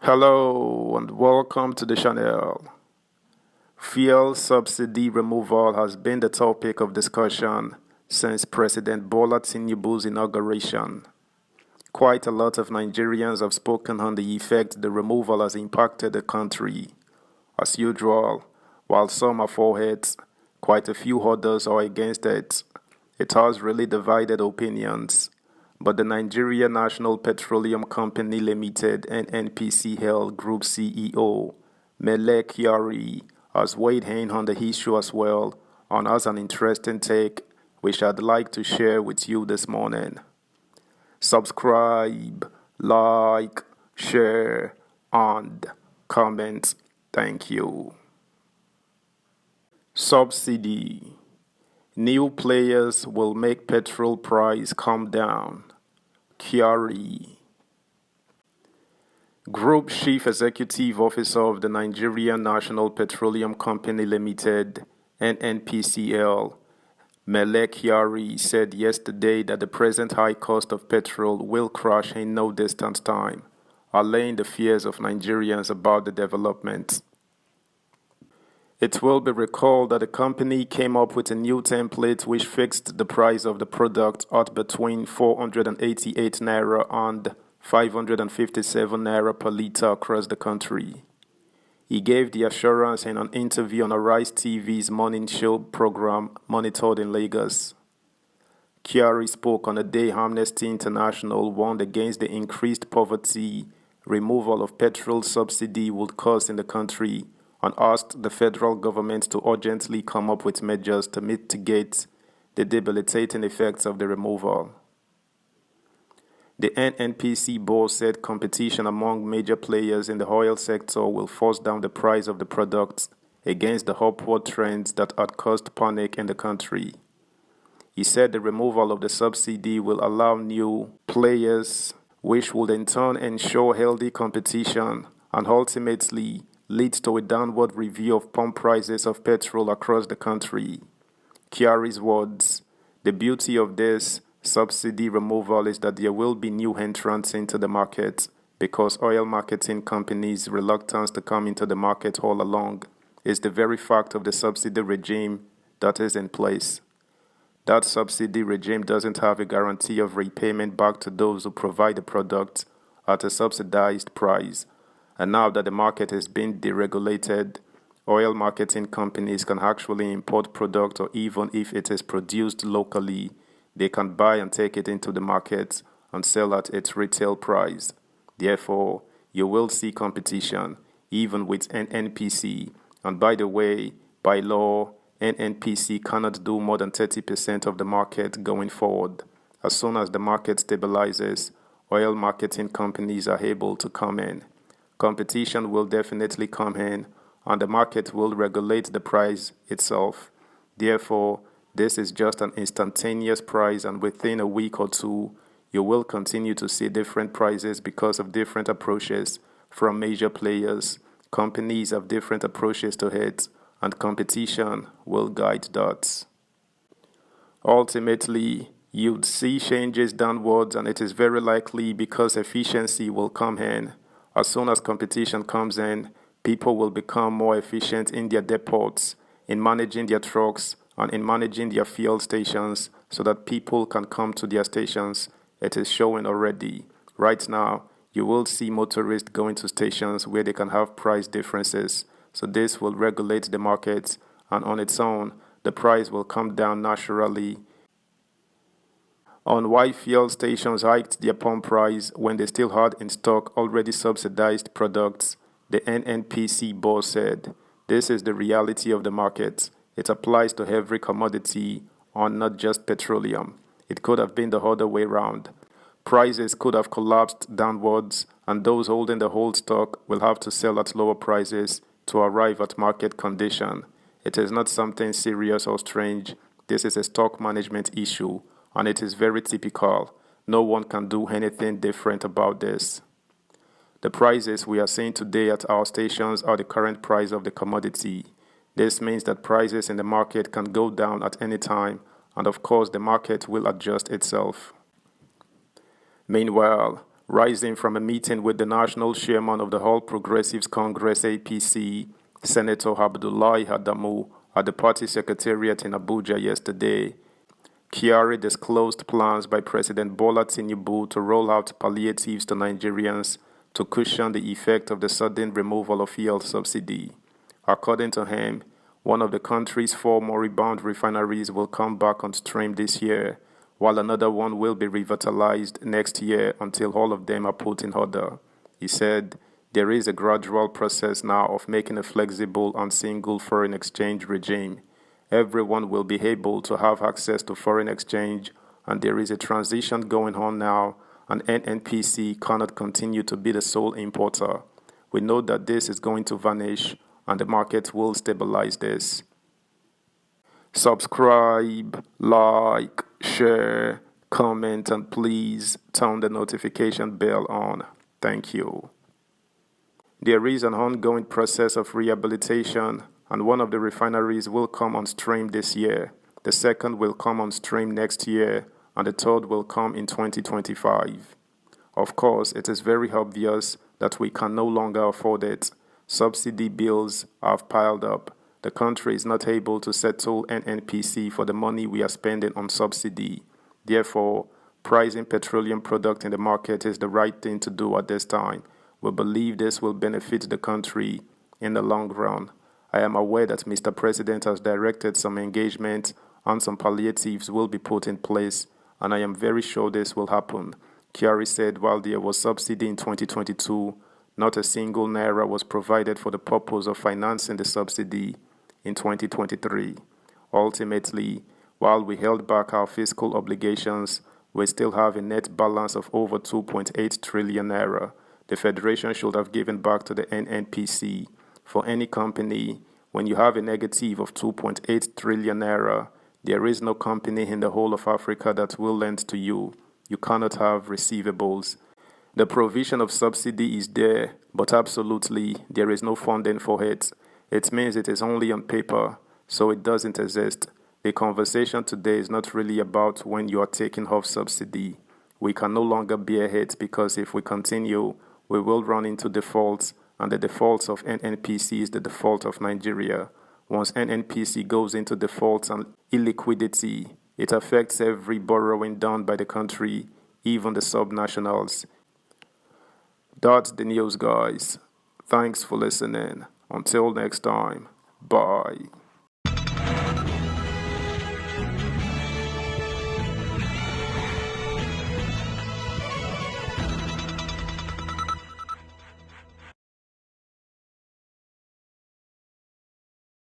Hello and welcome to the channel. Fuel subsidy removal has been the topic of discussion since President Bola Tinubu's inauguration. Quite a lot of Nigerians have spoken on the effect the removal has impacted the country. As usual, while some are for it, quite a few others are against it. It has really divided opinions. But the Nigeria National Petroleum Company Limited (NNPCL) Group CEO, Mele Kyari, has weighed in on the issue as well and has an interesting take which I'd like to share with you this morning. Subscribe, like, share, and comment. Thank you. Subsidy. New players will make petrol price come down. Kyari. Group Chief Executive Officer of the Nigeria National Petroleum Company Limited, NNPCL, Mele Kyari, said yesterday that the present high cost of petrol will crash in no distant time, allaying the fears of Nigerians about the development. It will be recalled that the company came up with a new template which fixed the price of the product at between 488 naira and 557 naira per litre across the country. He gave the assurance in an interview on Arise TV's morning show program monitored in Lagos. Kyari spoke on the day Amnesty International warned against the increased poverty removal of petrol subsidy would cause in the country, and asked the federal government to urgently come up with measures to mitigate the debilitating effects of the removal. The NNPC board said competition among major players in the oil sector will force down the price of the products against the upward trends that had caused panic in the country. He said the removal of the subsidy will allow new players, which would in turn ensure healthy competition and ultimately leads to a downward review of pump prices of petrol across the country. Kyari's words: "The beauty of this subsidy removal is that there will be new entrants into the market because oil marketing companies' reluctance to come into the market all along is the very fact of the subsidy regime that is in place. That subsidy regime doesn't have a guarantee of repayment back to those who provide the product at a subsidized price. And now that the market has been deregulated, oil marketing companies can actually import product, or even if it is produced locally, they can buy and take it into the market and sell at its retail price. Therefore, you will see competition, even with NNPC. And by the way, by law, NNPC cannot do more than 30% of the market going forward. As soon as the market stabilizes, oil marketing companies are able to come in. Competition will definitely come in, and the market will regulate the price itself. Therefore, this is just an instantaneous price, and within a week or two, you will continue to see different prices because of different approaches from major players. Companies have different approaches to it, and competition will guide that. Ultimately, you'd see changes downwards, and it is very likely because efficiency will come in. As soon as competition comes in, people will become more efficient in their depots, in managing their trucks, and in managing their fuel stations so that people can come to their stations. It is showing already. Right now, you will see motorists going to stations where they can have price differences. So this will regulate the market, and on its own, the price will come down naturally. On why fuel stations hiked their pump price when they still had in stock already subsidized products, the NNPC boss said, "This is the reality of the market. It applies to every commodity, and not just petroleum. It could have been the other way round. Prices could have collapsed downwards, and those holding the old stock will have to sell at lower prices to arrive at market condition. It is not something serious or strange. This is a stock management issue, and it is very typical. No one can do anything different about this. The prices we are seeing today at our stations are the current price of the commodity. This means that prices in the market can go down at any time, and of course the market will adjust itself." Meanwhile, rising from a meeting with the national chairman of the All Progressives Congress APC, Senator Abdullahi Adamu, at the party secretariat in Abuja yesterday. Kyari disclosed plans by President Bola Tinubu to roll out palliatives to Nigerians to cushion the effect of the sudden removal of fuel subsidy. According to him, one of the country's 4 moribund refineries will come back on stream this year, while another one will be revitalized next year until all of them are put in order. He said, there is a gradual process now of making a flexible and single foreign exchange regime. Everyone will be able to have access to foreign exchange, and there is a transition going on now, and NNPC cannot continue to be the sole importer. We know that this is going to vanish, and the market will stabilize this. Subscribe, like, share, comment, and please turn the notification bell on. Thank you. There is an ongoing process of rehabilitation, and one of the refineries will come on stream this year. The second will come on stream next year, and the third will come in 2025. Of course, it is very obvious that we can no longer afford it. Subsidy bills have piled up. The country is not able to settle NNPC for the money we are spending on subsidy. Therefore, pricing petroleum product in the market is the right thing to do at this time. We believe this will benefit the country in the long run. I am aware that Mr. President has directed some engagement and some palliatives will be put in place, and I am very sure this will happen. Kyari said while there was subsidy in 2022, not a single naira was provided for the purpose of financing the subsidy in 2023. Ultimately, while we held back our fiscal obligations, we still have a net balance of over 2.8 trillion naira. The Federation should have given back to the NNPC. For any company, when you have a negative of 2.8 trillion naira, there is no company in the whole of Africa that will lend to you. You cannot have receivables. The provision of subsidy is there, but absolutely there is no funding for it. It means it is only on paper, so it doesn't exist. The conversation today is not really about when you are taking off subsidy. We can no longer bear it because if we continue, we will run into defaults, and the defaults of NNPC is the default of Nigeria. Once NNPC goes into defaults and illiquidity, it affects every borrowing done by the country, even the subnationals. That's the news, guys. Thanks for listening. Until next time, bye.